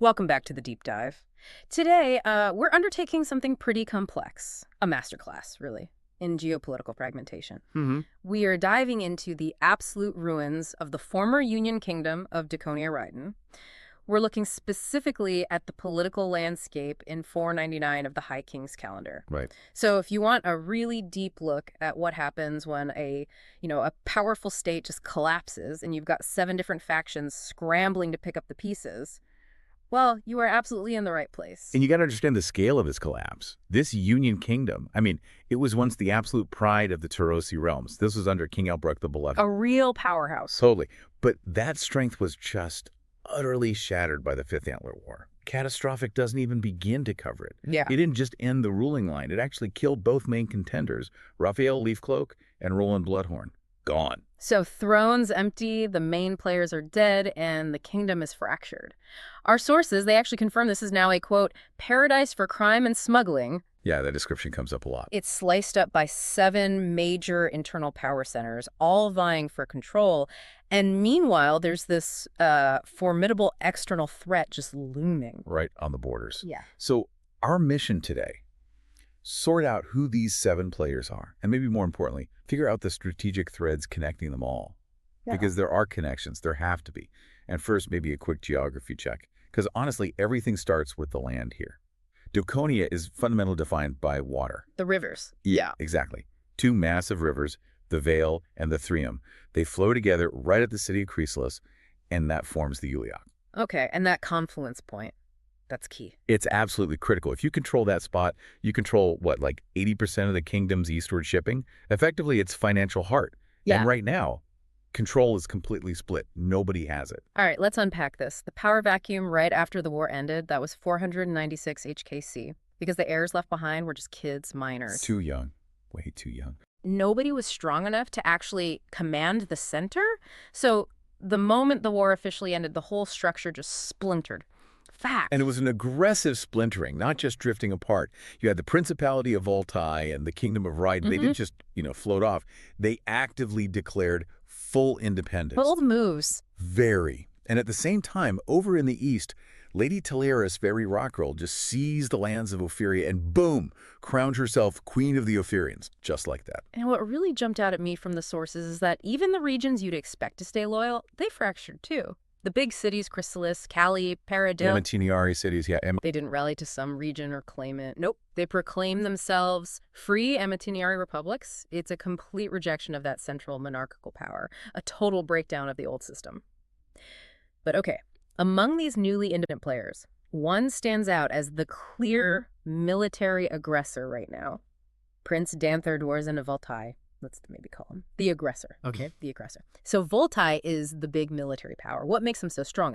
Welcome back to the deep dive. Today, we're undertaking something pretty complex, a masterclass, really, in geopolitical fragmentation. Mm-hmm. We are diving into the absolute ruins of the former Union Kingdom of Daconia-Rydne. We're looking specifically at the political landscape in 499 of the High King's calendar. Right. So if you want a really deep look at what happens when a powerful state just collapses and you've got 7 different factions scrambling to pick up the pieces, well, you are absolutely in the right place. And you got to understand the scale of this collapse. This Union Kingdom, it was once the absolute pride of the Tarosi realms. This was under King Elbrook the Beloved. A real powerhouse. Totally. But that strength was just utterly shattered by the Fifth Antler War. Catastrophic doesn't even begin to cover it. Yeah. It didn't just end the ruling line. It actually killed both main contenders, Raphael Leafcloak and Roland Bloodhorn. Gone. So throne's empty, the main players are dead, and the kingdom is fractured. Our sources, they actually confirm this is now a, quote, paradise for crime and smuggling. Yeah, that description comes up a lot. It's sliced up by 7 major internal power centers, all vying for control. And meanwhile, there's this formidable external threat just looming. Right on the borders. Yeah. So our mission today, sort out who these 7 players are, and maybe more importantly, figure out the strategic threads connecting them all. Yeah. Because there are connections, there have to be. And first, maybe a quick geography check. Because honestly, everything starts with the land here. Daconia is fundamentally defined by water. The rivers. Yeah, exactly. 2 massive rivers, the Vale and the Thrium. They flow together right at the city of Chrysalis, and that forms the Uliac. Okay, and that confluence point, that's key. It's absolutely critical. If you control that spot, you control, like 80% of the kingdom's eastward shipping? Effectively, it's financial heart. Yeah. And right now, control is completely split. Nobody has it. All right, let's unpack this. The power vacuum right after the war ended, that was 496 HKC, because the heirs left behind were just kids, minors. Too young. Way too young. Nobody was strong enough to actually command the center. So the moment the war officially ended, the whole structure just splintered. Fact. And it was an aggressive splintering, not just drifting apart. You had the Principality of Voltaï and the Kingdom of Rydne. They didn't just, float off. They actively declared full independence. Bold moves. Very. And at the same time, over in the east, Lady Teleris Very Rockroll just seized the lands of Ophiria and boom, crowned herself Queen of the Ophirians, just like that. And what really jumped out at me from the sources is that even the regions you'd expect to stay loyal, they fractured too. The big cities, Chrysalis, Cali, Paradil. Amitiniari cities, yeah. They didn't rally to some region or claim it. Nope. They proclaimed themselves free Amitiniari republics. It's a complete rejection of that central monarchical power, a total breakdown of the old system. But okay, among these newly independent players, one stands out as the clear military aggressor right now. Prince Danthar Dwarzen of Voltaï. Let's maybe call him the aggressor. Okay. The aggressor. So Voltaï is the big military power. What makes them so strong?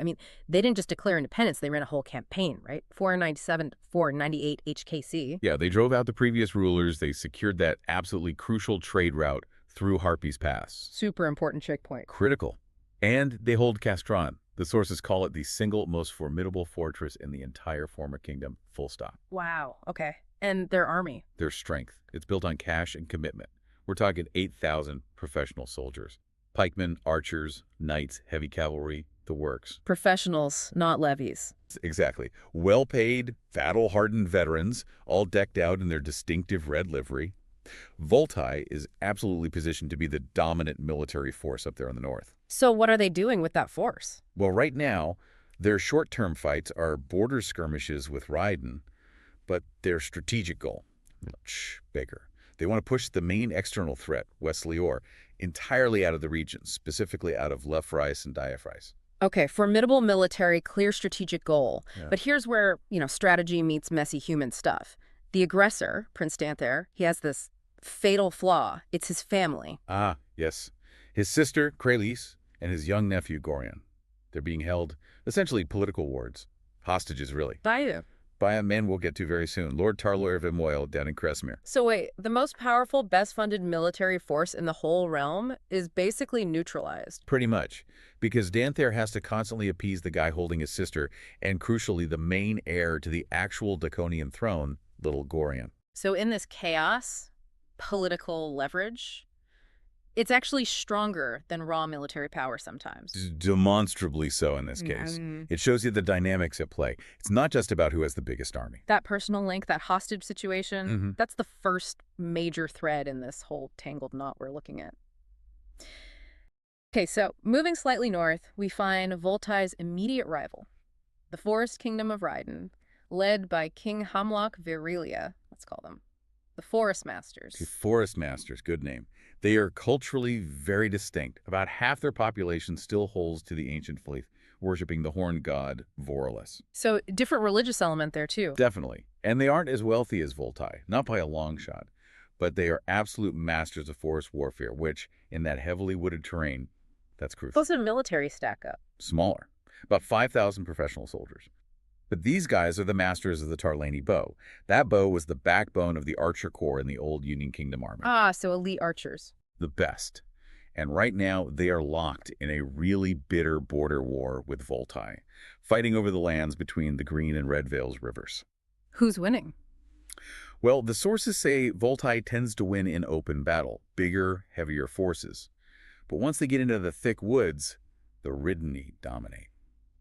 They didn't just declare independence. They ran a whole campaign, right? 497 to 498 HKC. Yeah, they drove out the previous rulers. They secured that absolutely crucial trade route through Harpy's Pass. Super important checkpoint. Critical. And they hold Castron. The sources call it the single most formidable fortress in the entire former kingdom, full stop. Wow. Okay. And their army. Their strength. It's built on cash and commitment. We're talking 8,000 professional soldiers. Pikemen, archers, knights, heavy cavalry, the works. Professionals, not levies. Exactly. Well-paid, battle-hardened veterans, all decked out in their distinctive red livery. Voltaï is absolutely positioned to be the dominant military force up there in the north. So what are they doing with that force? Well, right now, their short-term fights are border skirmishes with Rydne, but their strategic goal, much bigger. They want to push the main external threat, West Lior, entirely out of the region, specifically out of Lefrais and Diaphrys. Okay, formidable military, clear strategic goal. Yeah. But here's where, strategy meets messy human stuff. The aggressor, Prince Danthar, he has this fatal flaw. It's his family. Ah, yes. His sister, Kralise, and his young nephew, Gorion. They're being held, essentially political wards. Hostages, really. By you. By a man we'll get to very soon, Lord Tarloir of Imoyle down in Cresmere. So wait, the most powerful, best-funded military force in the whole realm is basically neutralized. Pretty much, because Danthar has to constantly appease the guy holding his sister, and crucially, the main heir to the actual Daconian throne, little Gorion. So in this chaos, political leverage, It's actually stronger than raw military power sometimes. Demonstrably so in this case. It shows you the dynamics at play. It's not just about who has the biggest army. That personal link, that hostage situation, Mm-hmm. that's the first major thread in this whole tangled knot we're looking at. Okay, so moving slightly north, we find Voltai's immediate rival, the Forest Kingdom of Rydne, led by King Hamlock Virilia, let's call them. The Forest Masters. The Forest Masters, good name. They are culturally very distinct. About half their population still holds to the ancient faith, worshipping the horned god Vorilus. So, different religious element there, too. Definitely. And they aren't as wealthy as Voltai, not by a long shot. But they are absolute masters of forest warfare, which, in that heavily wooded terrain, that's crucial. Those are military stack up. Smaller. About 5,000 professional soldiers. But these guys are the masters of the Tarlani bow. That bow was the backbone of the archer corps in the old Union Kingdom army. Ah, so elite archers. The best. And right now, they are locked in a really bitter border war with Voltai, fighting over the lands between the Green and Red Vales rivers. Who's winning? Well, the sources say Voltai tends to win in open battle, bigger, heavier forces. But once they get into the thick woods, the Rydne dominate.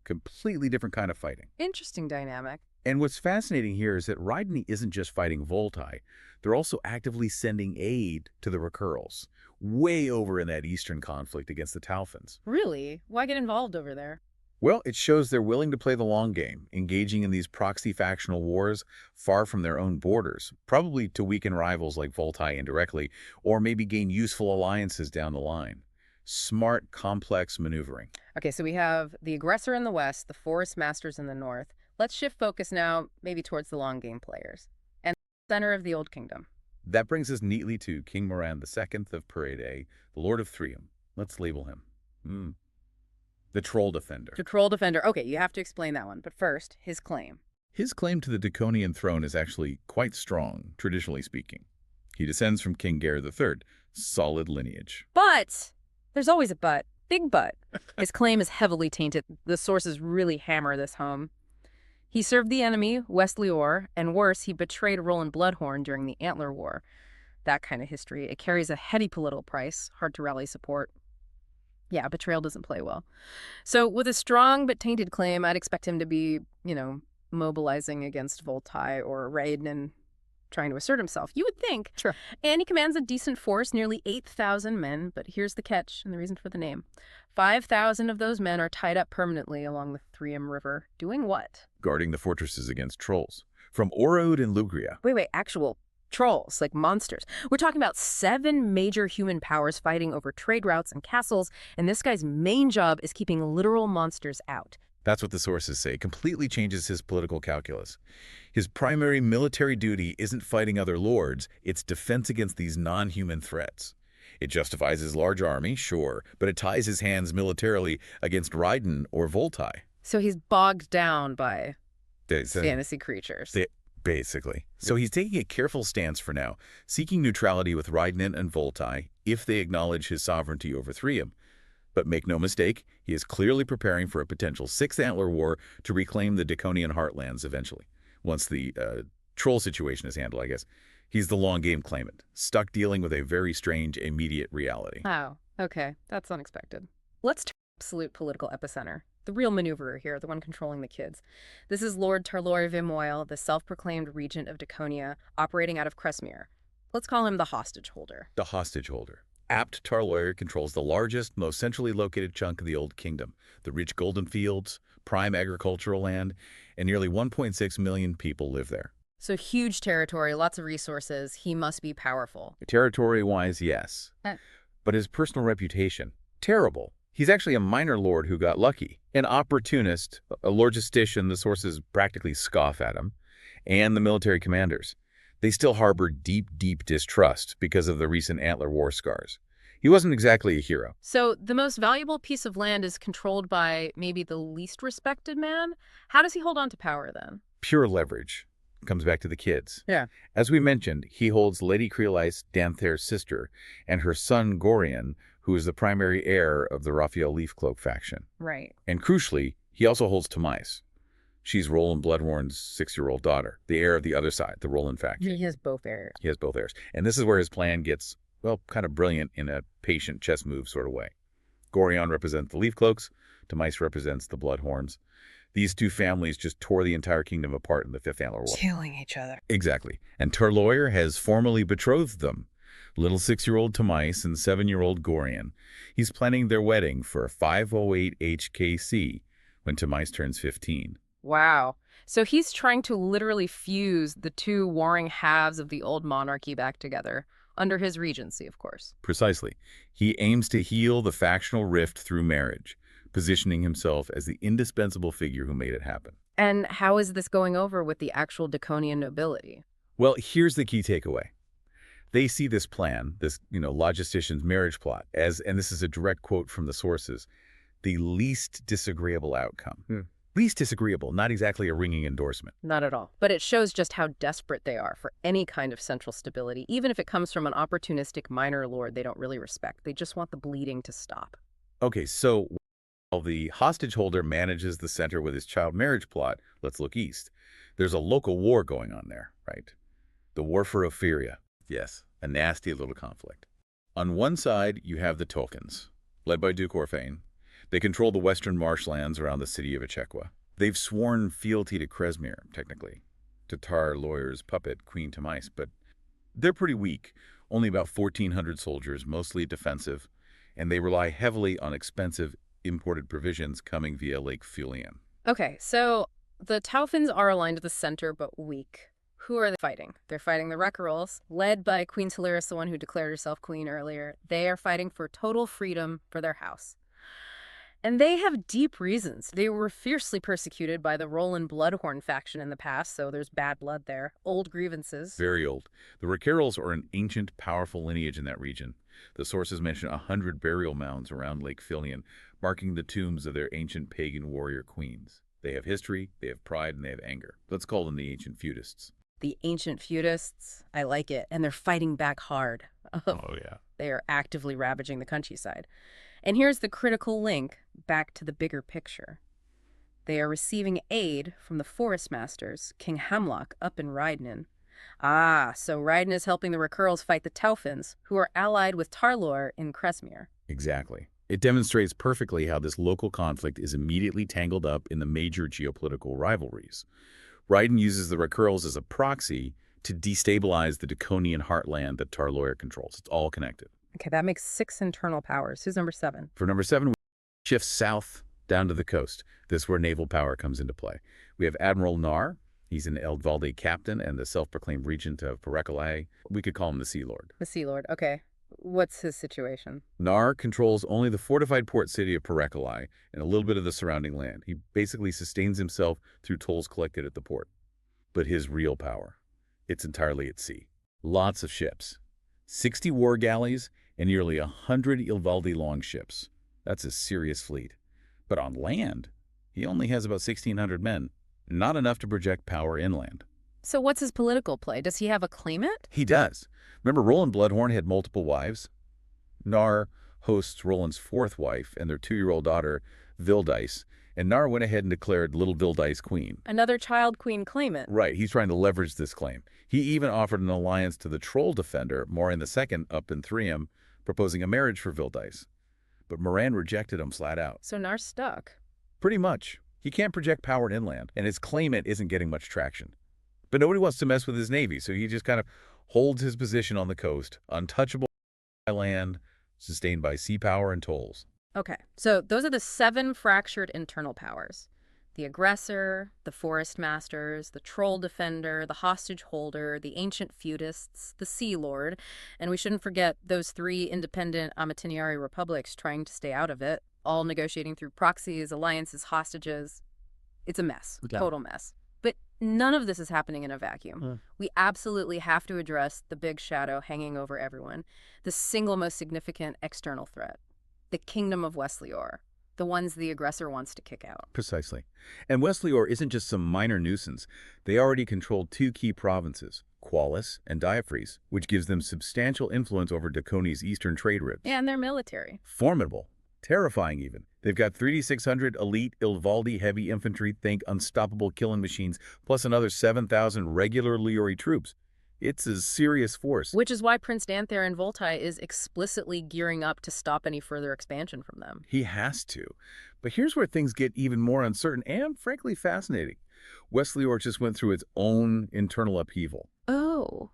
Completely different kind of fighting. Interesting dynamic. And what's fascinating here is that Rydne isn't just fighting Voltai. They're also actively sending aid to the Recurls, way over in that eastern conflict against the Talfins. Really? Why get involved over there? Well, it shows they're willing to play the long game, engaging in these proxy factional wars far from their own borders, probably to weaken rivals like Voltai indirectly, or maybe gain useful alliances down the line. Smart, complex maneuvering. Okay, so we have the aggressor in the west, the Forest Masters in the north. Let's shift focus now maybe towards the long game players and the center of the Old Kingdom. That brings us neatly to King Moran II of Parade, the Lord of Threum. Let's label him. The Troll Defender. The Troll Defender. Okay, you have to explain that one. But first, his claim. His claim to the Daconian throne is actually quite strong, traditionally speaking. He descends from King Geir III, solid lineage. But there's always a but. Big but. His claim is heavily tainted. The sources really hammer this home. He served the enemy, Westlior, and worse, he betrayed Roland Bloodhorn during the Antler War. That kind of history. It carries a heady political price, hard to rally support. Yeah, betrayal doesn't play well. So with a strong but tainted claim, I'd expect him to be, mobilizing against Voltai or Rydne and trying to assert himself. You would think. Sure. And he commands a decent force, nearly 8,000 men, but here's the catch and the reason for the name. 5,000 of those men are tied up permanently along the Threum River. Doing what? Guarding the fortresses against trolls. From Orode in Lugria. Wait, actual trolls, like monsters. We're talking about 7 major human powers fighting over trade routes and castles, and this guy's main job is keeping literal monsters out. That's what the sources say. Completely changes his political calculus. His primary military duty isn't fighting other lords, it's defense against these non-human threats. It justifies his large army, sure, but it ties his hands militarily against Rydne or Voltai. So he's bogged down by fantasy creatures. Basically. So he's taking a careful stance for now, seeking neutrality with Rydne and Voltai if they acknowledge his sovereignty over Threum. But make no mistake, he is clearly preparing for a potential 6th Antler War to reclaim the Daconian heartlands eventually. Once the troll situation is handled, I guess. He's the long game claimant, stuck dealing with a very strange immediate reality. Oh, okay. That's unexpected. Let's turn to absolute political epicenter. The real maneuverer here, the one controlling the kids. This is Lord Tarlor Vimoil, the self-proclaimed regent of Daconia, operating out of Cresmere. Let's call him the hostage holder. The hostage holder. Apt Tarlor controls the largest, most centrally located chunk of the Old Kingdom, the rich golden fields, prime agricultural land, and nearly 1.6 million people live there. So huge territory, lots of resources. He must be powerful. Territory-wise, yes. But his personal reputation, terrible. He's actually a minor lord who got lucky. An opportunist, a logistician, the sources practically scoff at him, and the military commanders. They still harbor deep, deep distrust because of the recent Antler War scars. He wasn't exactly a hero. So the most valuable piece of land is controlled by maybe the least respected man? How does he hold on to power then? Pure leverage. Comes back to the kids. Yeah. As we mentioned, he holds Lady Creolice, Danther's sister, and her son Gorion, who is the primary heir of the Raphael Leafcloak faction. Right. And crucially, he also holds Tamais. She's Roland Bloodhorn's 6-year-old daughter, the heir of the other side, the Roland faction. He has both heirs. He has both heirs. And this is where his plan gets, well, kind of brilliant in a patient chess move sort of way. Gorion represents the leaf cloaks. Demise represents the bloodhorns. These two families just tore the entire kingdom apart in the Fifth Antler War. Killing each other. Exactly. And Turloyer has formally betrothed them. Little 6-year-old Demise and 7-year-old Gorion. He's planning their wedding for 508 HKC when Demise turns 15. Wow. So he's trying to literally fuse the two warring halves of the old monarchy back together, under his regency, of course. Precisely. He aims to heal the factional rift through marriage, positioning himself as the indispensable figure who made it happen. And how is this going over with the actual Daconian nobility? Well, here's the key takeaway. They see this plan, this, logistician's marriage plot, as, and this is a direct quote from the sources, the least disagreeable outcome. Least disagreeable, not exactly a ringing endorsement. Not at all. But it shows just how desperate they are for any kind of central stability, even if it comes from an opportunistic minor lord they don't really respect. They just want the bleeding to stop. Okay, so while the hostage holder manages the center with his child marriage plot, let's look east. There's a local war going on there, right? The war for Opheria. Yes, a nasty little conflict. On one side, you have the Tolkiens, led by Duke Orphain. They control the western marshlands around the city of Echequa. They've sworn fealty to Cresmere, technically, to Turloyer's puppet, Queen Demise, but they're pretty weak. Only about 1,400 soldiers, mostly defensive, and they rely heavily on expensive imported provisions coming via Lake Fulian. Okay, so the Taufins are aligned to the center but weak. Who are they fighting? They're fighting the Reckerals, led by Queen Teleris, the one who declared herself queen earlier. They are fighting for total freedom for their house. And they have deep reasons. They were fiercely persecuted by the Roland Bloodhorn faction in the past, so there's bad blood there. Old grievances. Very old. The Reckerals are an ancient, powerful lineage in that region. The sources mention 100 burial mounds around Lake Fulian, marking the tombs of their ancient pagan warrior queens. They have history, they have pride, and they have anger. Let's call them the ancient feudists. The ancient feudists. I like it. And they're fighting back hard. Oh, yeah. They are actively ravaging the countryside. And here's the critical link back to the bigger picture. They are receiving aid from the forest masters, King Hemlock up in Rydne. So Rydne is helping the Reckerals fight the Taufins, who are allied with Turloyer in Cresmere. Exactly. It demonstrates perfectly how this local conflict is immediately tangled up in the major geopolitical rivalries. Rydne uses the Reckerals as a proxy to destabilize the Daconian heartland that Turloyer controls. It's all connected. Okay, that makes 6 internal powers. Who's number 7? For number 7, we shift south down to the coast. This is where naval power comes into play. We have Admiral Nar. He's an Eldvalde captain and the self-proclaimed regent of Parekalae. We could call him the Sea Lord. The Sea Lord, okay. What's his situation? Nar controls only the fortified port city of Parekalae and a little bit of the surrounding land. He basically sustains himself through tolls collected at the port. But his real power, it's entirely at sea. Lots of ships. 60 war galleys and nearly 100 Eldvalde longships. That's a serious fleet. But on land, he only has about 1,600 men. Not enough to project power inland. So what's his political play? Does he have a claimant? He does. Remember, Roland Bloodhorn had multiple wives? Nar hosts Roland's 4th wife and their 2-year-old daughter, Vildice, and Nar went ahead and declared little Vildice queen. Another child queen claimant. Right, he's trying to leverage this claim. He even offered an alliance to the troll defender, Moraine II, up in Threum, proposing a marriage for Vildice. But Moraine rejected him flat out. So Nar's stuck. Pretty much. He can't project power inland, and his claimant isn't getting much traction. But nobody wants to mess with his navy, so he just kind of holds his position on the coast, untouchable by land, sustained by sea power and tolls. Okay, so those are the 7 fractured internal powers. The aggressor, the forest masters, the troll defender, the hostage holder, the ancient feudists, the Sea Lord, and we shouldn't forget those 3 independent Amidst republics trying to stay out of it, all negotiating through proxies, alliances, hostages. It's a mess, total mess. But none of this is happening in a vacuum. We absolutely have to address the big shadow hanging over everyone, the single most significant external threat, the Kingdom of Westlior. The ones the aggressor wants to kick out. Precisely. And Westlior isn't just some minor nuisance. They already controlled 2 key provinces, Qualis and Diaphrys, which gives them substantial influence over Daconia's eastern trade routes. Yeah, and they're military. Formidable. Terrifying, even. They've got 3,600 elite Eldvalde heavy infantry, think unstoppable killing machines, plus another 7,000 regular Liori troops. It's a serious force. Which is why Prince Danther in Voltai is explicitly gearing up to stop any further expansion from them. He has to. But here's where things get even more uncertain and, frankly, fascinating. Westlior just went through its own internal upheaval. Oh.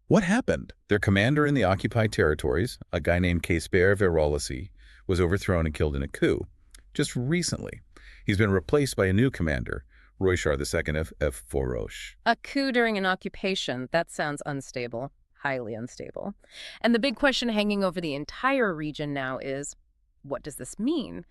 What happened? Their commander in the occupied territories, a guy named Caesper Verolisi, was overthrown and killed in a coup. Just recently, he's been replaced by a new commander, Roishar II of Forosh. A coup during an occupation. That sounds unstable. Highly unstable. And the big question hanging over the entire region now is, what does this mean?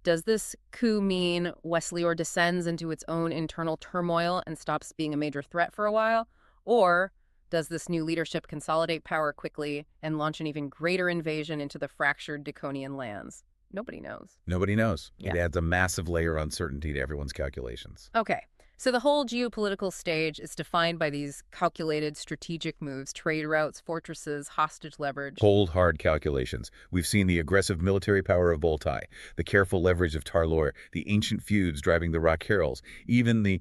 Does this coup mean Westlior descends into its own internal turmoil and stops being a major threat for a while? Or does this new leadership consolidate power quickly and launch an even greater invasion into the fractured Daconian lands? Nobody knows. Nobody knows. Yeah. It adds a massive layer of uncertainty to everyone's calculations. Okay, so the whole geopolitical stage is defined by these calculated strategic moves, trade routes, fortresses, hostage leverage. Cold, hard calculations. We've seen the aggressive military power of Voltai, the careful leverage of Tarloir, the ancient feuds driving the Rock Heralds, even the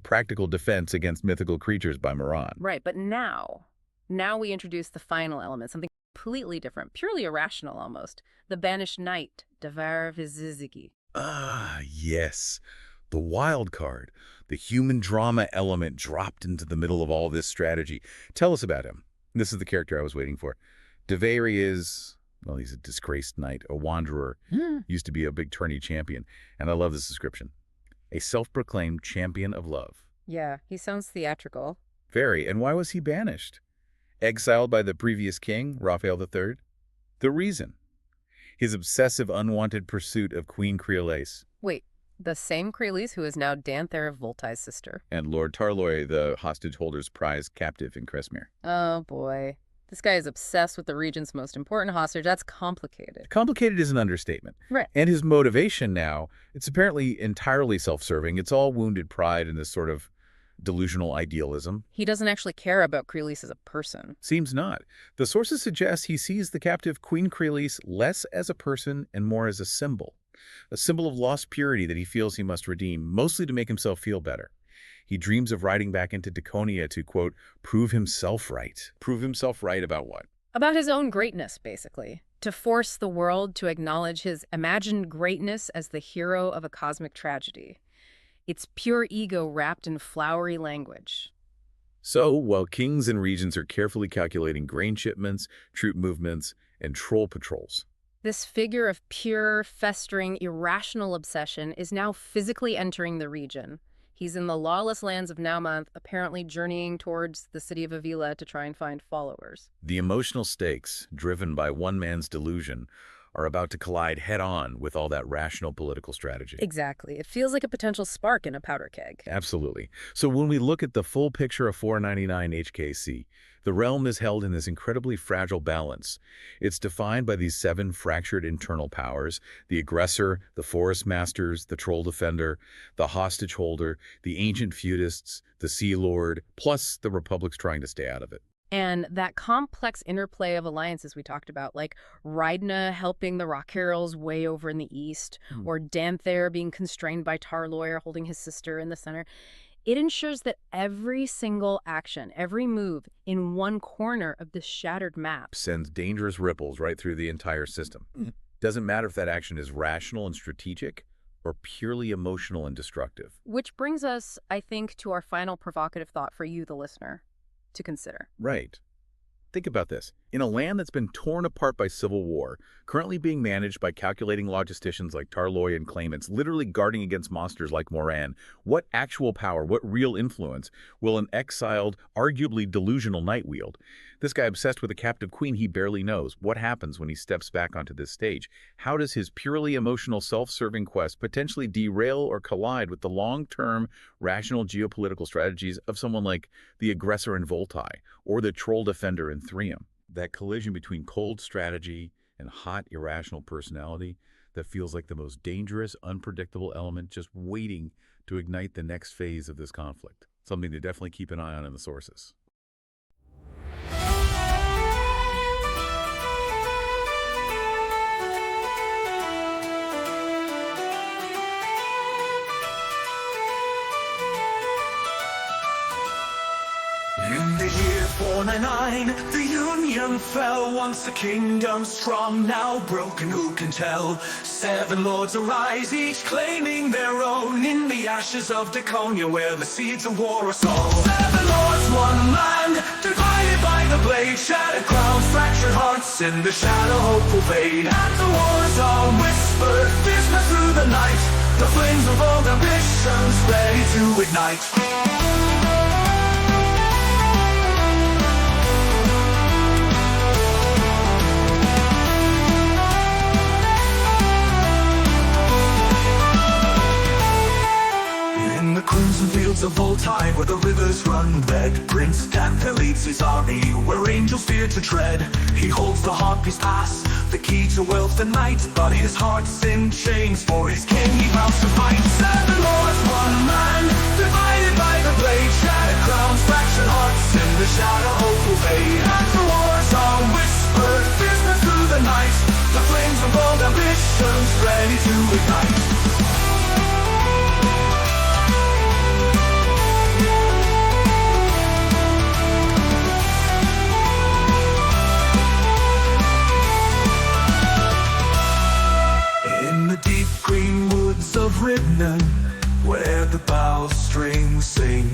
practical defense against mythical creatures by Moran. Right, but now we introduce the final element, something completely different, purely irrational almost. The banished knight, Davar Vizizigi. Ah, yes. The wild card, the human drama element dropped into the middle of all this strategy. Tell us about him. This is the character I was waiting for. Davari is, well, he's a disgraced knight, a wanderer, used to be a big tourney champion, and I love this description. A self-proclaimed champion of love. Yeah, he sounds theatrical. Very, and why was he banished? Exiled by the previous king, Raphael III? The reason? His obsessive, unwanted pursuit of Queen Creolais. Wait, the same Creolais who is now Danther of Voltai's sister. And Lord Tarloy, the hostage holder's prized captive in Cressmere. Oh, boy. This guy is obsessed with the region's most important hostage. That's complicated. Complicated is an understatement. Right. And his motivation now, it's apparently entirely self-serving. It's all wounded pride and this sort of delusional idealism. He doesn't actually care about Creolais as a person. Seems not. The sources suggest he sees the captive Queen Creolais less as a person and more as a symbol of lost purity that he feels he must redeem, mostly to make himself feel better. He dreams of riding back into Daconia to, quote, prove himself right. Prove himself right about what? About his own greatness, basically. To force the world to acknowledge his imagined greatness as the hero of a cosmic tragedy. It's pure ego wrapped in flowery language. So, while kings and regions are carefully calculating grain shipments, troop movements, and troll patrols, this figure of pure, festering, irrational obsession is now physically entering the region. He's in the lawless lands of Naumonth, apparently journeying towards the city of Avila to try and find followers. the emotional stakes, driven by one man's delusion, are about to collide head-on with all that rational political strategy. Exactly. It feels like a potential spark in a powder keg. Absolutely. So when we look at the full picture of 499 HKC, the realm is held in this incredibly fragile balance. It's defined by these 7 fractured internal powers: the aggressor, the forest masters, the troll defender, the hostage holder, the ancient feudists, the sea lord, plus the republics trying to stay out of it. And that complex interplay of alliances we talked about, like Rydne helping the Rock Heralds way over in the east, or Danther being constrained by Tarloir holding his sister in the center, it ensures that every single action, every move in one corner of this shattered map Sends dangerous ripples right through the entire system. Doesn't matter if that action is rational and strategic or purely emotional and destructive. Which brings us, I think, to our final provocative thought for you, the listener, to consider. Right. Think about this. In a land that's been torn apart by civil war, currently being managed by calculating logisticians like Tarloy and claimants, literally guarding against monsters like Moran, what actual power, what real influence will an exiled, arguably delusional knight wield? This guy obsessed with a captive queen he barely knows. What happens when he steps back onto this stage? How does his purely emotional, self-serving quest potentially derail or collide with the long-term, rational geopolitical strategies of someone like the aggressor in Voltai or the troll defender in Threum? That collision between cold strategy and hot, irrational personality that feels like the most dangerous, unpredictable element just waiting to ignite the next phase of this conflict. Something to definitely keep an eye on in the sources. In the year 9. The Union fell, once a kingdom strong, now broken, who can tell? 7 lords arise, each claiming their own, in the ashes of Daconia, where the seeds of war are sown. 7 lords, one land, divided by the blade, shattered crowns, fractured hearts, in the shadow hope will fade. And the wars are whispered, business through the night, the flames of old ambitions ready to ignite. In the crimson fields of old time, where the rivers run red, Prince Death leads his army, where angels fear to tread. He holds the Harpy's pass, the key to wealth and might, but his heart's in chains, for his king he vows to fight. 7 lords, one man, divided by the blade, shattered crowns, fractured hearts, in the shadow hope will fade. And the wars are whispered, business through the night, the flames of old ambitions ready to ignite. Green woods of Rydne, where the bowstrings sing,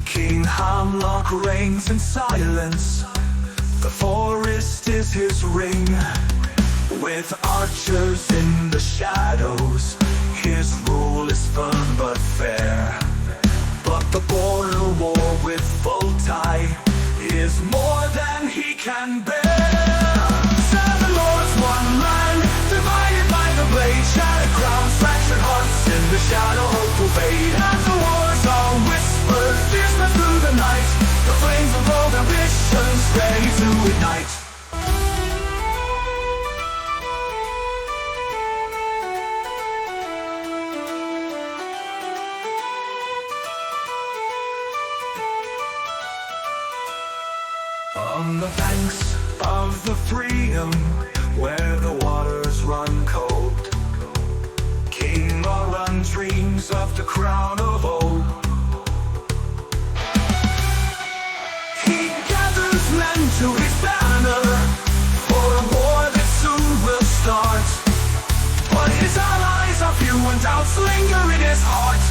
King Hamlock reigns in silence, the forest is his ring. With archers in the shadows, his rule is firm but fair. But the border war with full tie is more than he can bear. 7 lords, one land, divided by the blade, shattered crowns, fractured hearts, in the shadow hope will fade. And the wars are whispered, business through the night, the flames of old ambitions ready to ignite. On the banks of the Freedom, where the waters run cold, King Orun dreams of the crown of old. He gathers men to his banner for a war that soon will start, but his allies are few and doubts linger in his heart.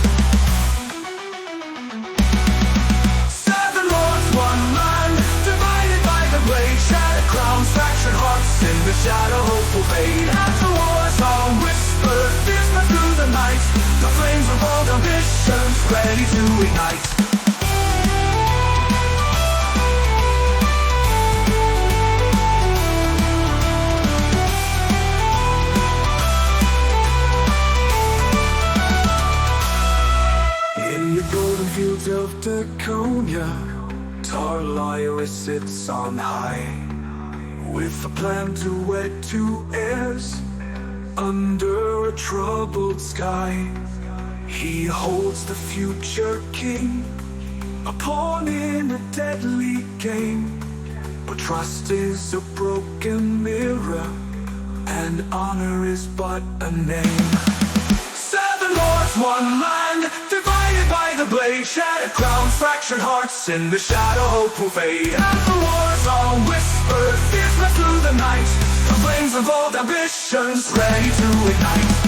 7 lords, one man, divided by the blade, shattered crowns, fractured hearts, in the shadow hope will fade. And the wars are whispered, business through the night, the flames of old ambitions ready to ignite. In the golden fields of Daconia, Tarlyra sits on high, with a plan to wed 2 heirs under a troubled sky. He holds the future king, a pawn in a deadly game, but trust is a broken mirror, and honor is but a name. 7 lords, one land, divided by the blade, shattered crowns, fractured hearts, in the shadow hope will fade. And the wars are whispered, business through the night, the flames of old ambitions ready to ignite.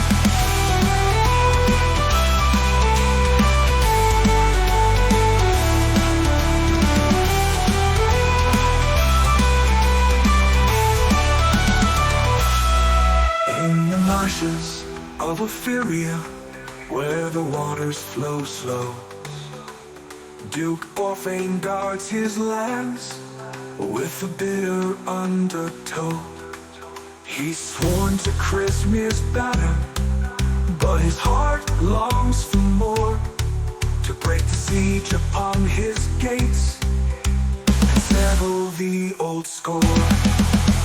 In the marshes of Ophiria, where the waters flow slow, Duke Orphain guards his lands with a bitter undertow. He's sworn to Christmas banner, but his heart longs for more, to break the siege upon his gates and settle the old score.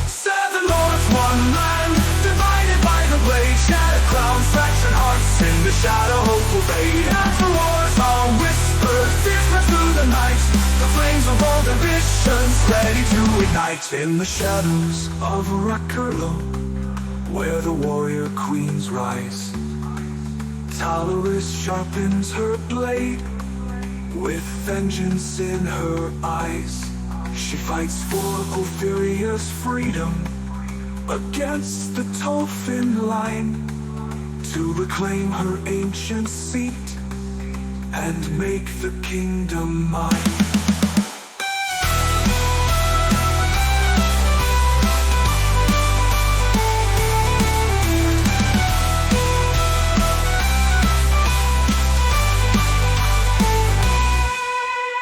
7 lords, one land, divided by the blade, shattered crowns, fractured hearts, in the shadow hope will fade. And the wars are whispered, business through the night, the flames of old ambitions ready to ignite. In the shadows of Rakerlo, where the warrior queens rise, Tarlyra sharpens her blade, with vengeance in her eyes. She fights for Ophiria's freedom against the Tolfin line, to reclaim her ancient seat and make the kingdom mine.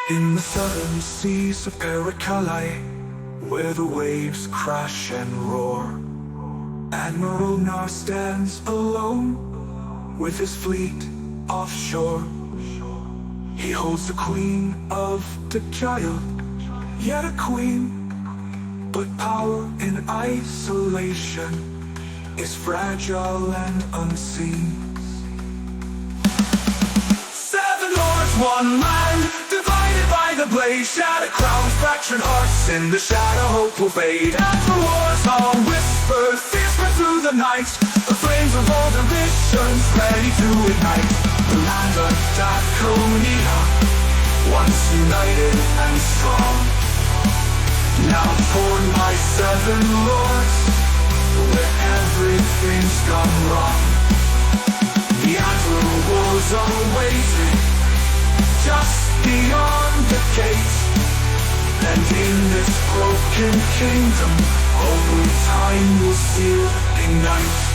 In the southern seas of Pericali, where the waves crash and roar, Admiral Nar stands alone with his fleet offshore. He holds the Queen of Daconia, yet a queen, but power in isolation is fragile and unseen. Seven lords, one land, divided by the blade, shattered crowns, fractured hearts, in the shadow hope will fade. After wars all whisper, fierce through the night, the flames of all divisions ready to ignite. The land of Daconia, once united and strong, now torn by seven lords, where everything's gone wrong. The antler wars are waiting just beyond the gate, and in this broken kingdom, only time will still ignite.